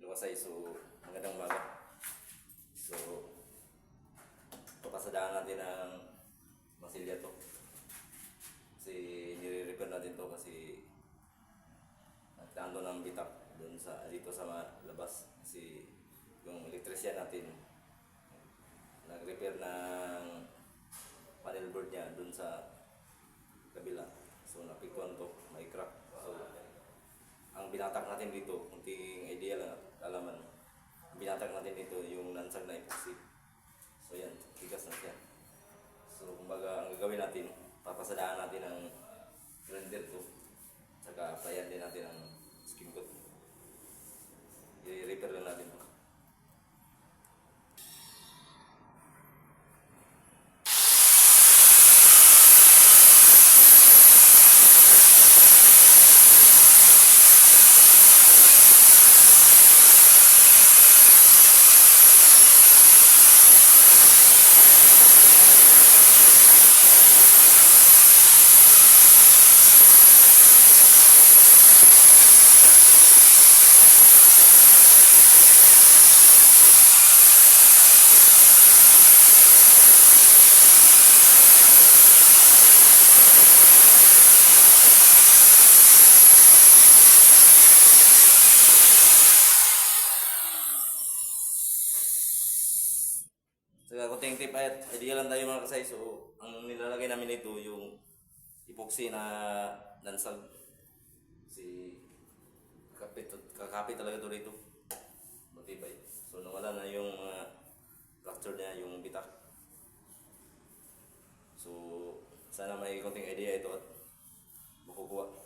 Luwasay. So, magandang umaga. So, papasadaan natin ang masilya to. Kasi nire-repair natin to kasi nagtando ng bitak dun dito sa labas. Kasi yung electrician natin nag-repair ng panel board niya dun sa kabila. So, napiktuan to, may crack. So, ang binatak natin dito, kunting idea lang at alaman. Ang binatak natin dito yung lansag na epoxy. So yan, tigas na siya. So kumbaga ang gagawin natin, papasadaan natin ang grinder to. Saka applyan din natin ang skim coat. I-repair lang natin to. Saka kunting tip at idea lang tayo mga kasay. So ang nilalagay namin ito yung epoxy na lansag. Kasi kakapit talaga ito dito. Matibay. So nawala na yung fracture niya, yung bitak. So sana may kunting idea ito at makukuha.